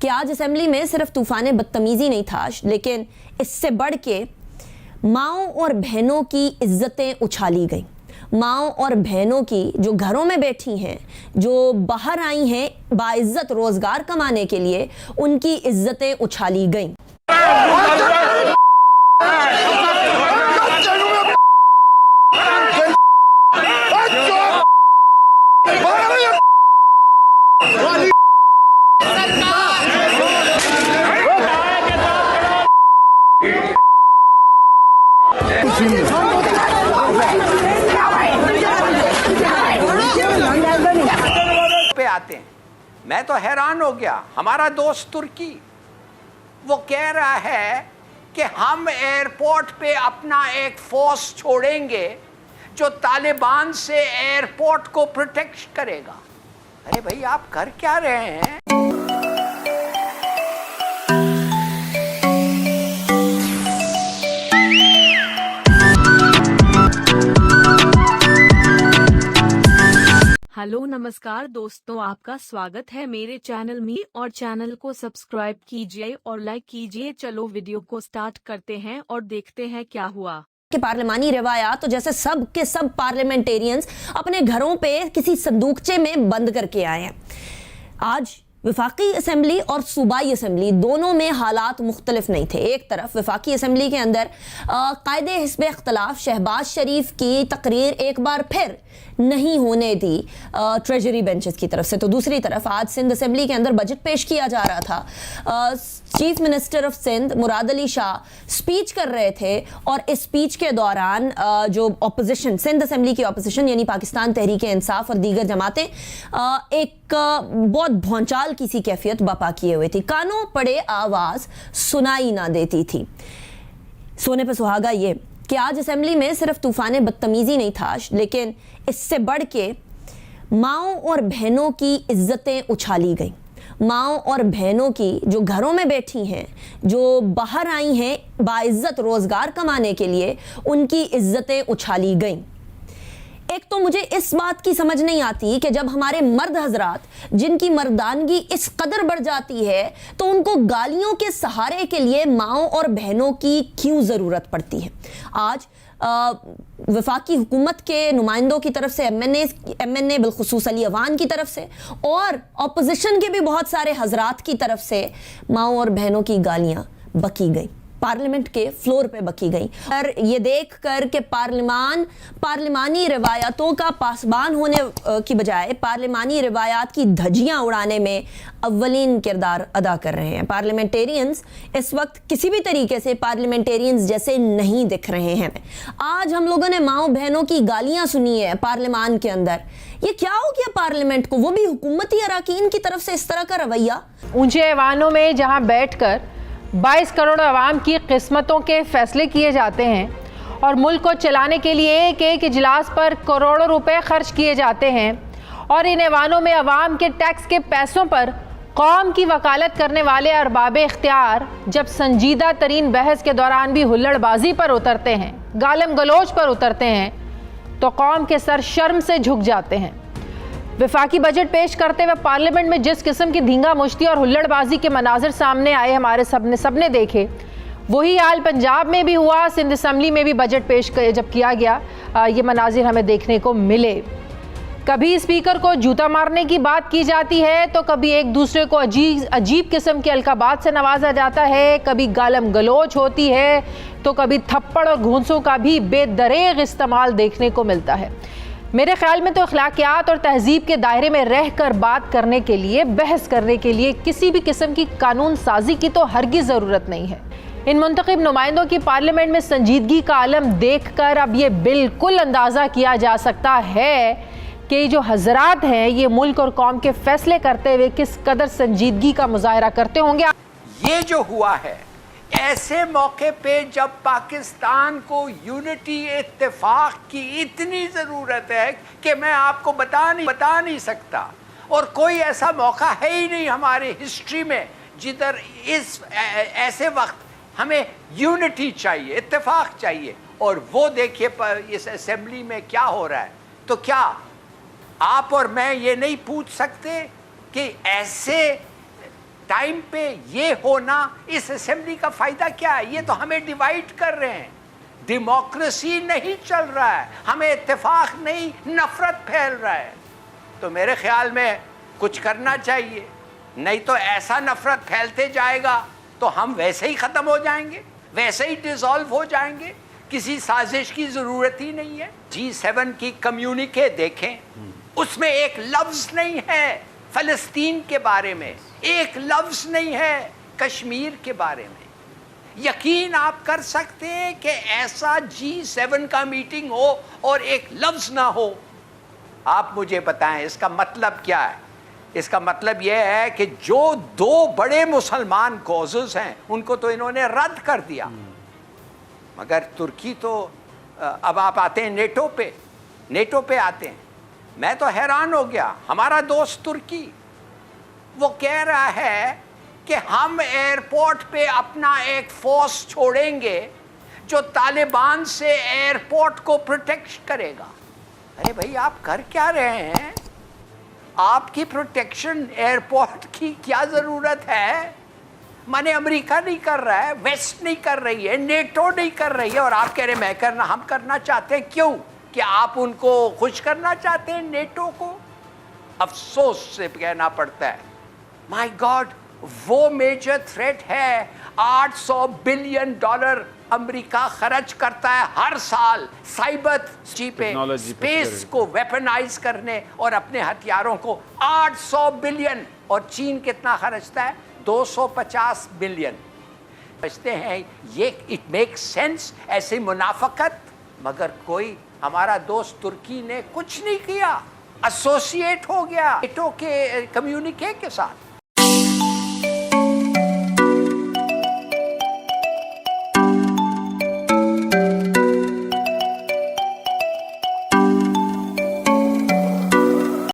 कि आज असेंबली में सिर्फ तूफान बदतमीजी नहीं था, लेकिन इससे बढ़ के माओं और बहनों की इज्जतें उछाली गई। माओं और बहनों की जो घरों में बैठी हैं, जो बाहर आई हैं बाइज्जत रोजगार कमाने के लिए, उनकी इज्जतें उछाली गई। पे आते हैं, मैं तो हैरान हो गया। हमारा दोस्त तुर्की वो कह रहा है कि हम एयरपोर्ट पे अपना एक फोर्स छोड़ेंगे जो तालिबान से एयरपोर्ट को प्रोटेक्ट करेगा। अरे भाई, आप कर क्या रहे हैं? हेलो नमस्कार दोस्तों, आपका स्वागत है मेरे चैनल में और चैनल को सब्सक्राइब कीजिए और लाइक कीजिए। चलो वीडियो को स्टार्ट करते हैं और देखते हैं क्या हुआ। कि पार्लिमानी रिवायात तो जैसे सब के सब पार्लियामेंटेरियंस अपने घरों पे किसी संदूकचे में बंद करके आए हैं। आज वफाकी असेंबली और सूबाई असेंबली दोनों में हालात मुख्तलिफ नहीं थे। एक तरफ वफाकी असेंबली के अंदर कायदे हिस्ब इख्तलाफ शहबाज शरीफ की तकरीर एक बार फिर नहीं होने दी ट्रेजरी बेंचेस की तरफ से, तो दूसरी तरफ आज सिंध असेंबली के अंदर बजट पेश किया जा रहा था। Chief minister of Sindh Murad Ali Shah speech कर रहे थे और इस स्पीच के दौरान जो ऑपोजिशन, सिंध असेंबली की ऑपोजिशन यानी पाकिस्तान तहरीक इंसाफ और दीगर जमातें एक बहुत भौंचाल की सी कैफियत बपा किए हुए थी। कानों पड़े आवाज सुनाई ना देती थी। सोने पे सुहागा ये कि आज असेंबली में सिर्फ तूफान बदतमीजी नहीं था, लेकिन इससे बढ़ के माओं और बहनों की इज्जतें उछाली गई। माओं और बहनों की जो घरों में बैठी हैं, जो बाहर आई हैं बाइज्जत रोजगार कमाने के लिए, उनकी इज्जतें उछाली गई। एक तो मुझे इस बात की समझ नहीं आती कि जब हमारे मर्द हजरात जिनकी मर्दानगी इस कदर बढ़ जाती है तो उनको गालियों के सहारे के लिए माओं और बहनों की क्यों ज़रूरत पड़ती है। आज वफाकी हुकूमत के नुमाइंदों की तरफ से एमएनए बिलखुसूस अली अवान की तरफ से और अपोजिशन के भी बहुत सारे हजरात की तरफ से माओं और बहनों की गालियां बकी गई, पार्लियामेंट के फ्लोर पे बकी गई। और ये देख कर के पार्लिमानी रिवायातों का पासबान होने की बजाय पार्लिमानी रिवायात की धज्जियां उड़ाने में अव्वलीन किरदार अदा कर रहे हैं। पार्लियामेंटेरियंस इस वक्त किसी भी तरीके से पार्लियामेंटेरियंस जैसे नहीं दिख रहे हैं। आज हम लोगों ने माओं बहनों की गालियां सुनी है पार्लियामान के अंदर। ये क्या हो गया पार्लियामेंट को? वो भी हुकूमती अराकीन की तरफ से इस तरह का रवैया। ऊंचे ऐवानों में जहां बैठकर 22 करोड़ आवाम की किस्मतों के फैसले किए जाते हैं और मुल्क को चलाने के लिए एक एक इजलास पर करोड़ों रुपए खर्च किए जाते हैं, और इन ऐवानों में आवाम के टैक्स के पैसों पर कौम की वकालत करने वाले अरबाब इख्तियार जब संजीदा तरीन बहस के दौरान भी हुल्लड़बाजी पर उतरते हैं, गालम गलोच पर उतरते हैं, तो कौम के सर शर्म से झुक जाते हैं। वफाकी बजट पेश करते हुए पार्लियामेंट में जिस किस्म की धींगा मुश्ती और हुल्लड़बाजी के मनाजिर सामने आए, हमारे सबने देखे, वही हाल पंजाब में भी हुआ। सिंध असेंबली में भी बजट पेश जब किया गया, ये मनाजिर हमें देखने को मिले। कभी स्पीकर को जूता मारने की बात की जाती है, तो कभी एक दूसरे को अजीब किस्म के अलकाबात से नवाजा जाता है, कभी गालम गलोच होती है, तो कभी थप्पड़ और घूंसों का भी बेदरेग इस्तेमाल देखने को मिलता है। मेरे ख्याल में तो अखलाकियात और तहजीब के दायरे में रहकर बात करने के लिए, बहस करने के लिए किसी भी किस्म की कानून साजी की तो हरगिज़ ज़रूरत नहीं है। इन मुंतखब नुमाइंदों की पार्लियामेंट में संजीदगी का आलम देख कर अब ये बिल्कुल अंदाज़ा किया जा सकता है कि जो हजरात हैं ये मुल्क और कौम के फैसले करते हुए किस कदर संजीदगी का मुजाहरा करते होंगे। ये जो हुआ है, ऐसे मौके पे जब पाकिस्तान को यूनिटी इत्तेफाक की इतनी ज़रूरत है कि मैं आपको बता नहीं सकता, और कोई ऐसा मौका है ही नहीं हमारे हिस्ट्री में जिधर ऐसे वक्त हमें यूनिटी चाहिए, इत्तेफाक चाहिए। और वो देखिए इस असेंबली में क्या हो रहा है। तो क्या आप और मैं ये नहीं पूछ सकते कि ऐसे टाइम पे ये होना, इस असेंबली का फायदा क्या है? ये तो हमें डिवाइड कर रहे हैं। डेमोक्रेसी नहीं चल रहा है, हमें इत्तेफाक नहीं, नफरत फैल रहा है। तो मेरे ख्याल में कुछ करना चाहिए, नहीं तो ऐसा नफरत फैलते जाएगा तो हम वैसे ही ख़त्म हो जाएंगे, वैसे ही डिसॉल्व हो जाएंगे। किसी साजिश की ज़रूरत ही नहीं है। G7 की कम्युनिके देखें, उसमें एक लफ्ज़ नहीं है फ़लस्तीन के बारे में, एक लफ्ज़ नहीं है कश्मीर के बारे में। यकीन आप कर सकते हैं कि ऐसा G7 का मीटिंग हो और एक लफ्ज़ ना हो? आप मुझे बताएं इसका मतलब क्या है? इसका मतलब यह है कि जो दो बड़े मुसलमान कॉजेज़ हैं उनको तो इन्होंने रद्द कर दिया, मगर तुर्की तो अब आप आते हैं नेटो पे आते हैं। मैं तो हैरान हो गया, हमारा दोस्त तुर्की वो कह रहा है कि हम एयरपोर्ट पे अपना एक फोर्स छोड़ेंगे जो तालिबान से एयरपोर्ट को प्रोटेक्ट करेगा। अरे भाई, आप कर क्या रहे हैं? आपकी प्रोटेक्शन एयरपोर्ट की क्या ज़रूरत है? माने अमेरिका नहीं कर रहा है, वेस्ट नहीं कर रही है, नेटो नहीं कर रही है, और आप कह रहे हैं हम करना चाहते हैं। क्यों? कि आप उनको खुश करना चाहते हैं, नेटो को? अफसोस से कहना पड़ता है, माय गॉड, वो मेजर थ्रेट है। $800 बिलियन अमेरिका खर्च करता है हर साल साइबर पे, स्पेस को वेपनाइज करने और अपने हथियारों को। 800 बिलियन। और चीन कितना खर्चता है? 250 बिलियन बचते हैं। ये इट मेक्स सेंस ऐसे मुनाफकत? मगर कोई, हमारा दोस्त तुर्की ने कुछ नहीं किया, एसोसिएट हो गया नेटो के कम्युनिके के साथ।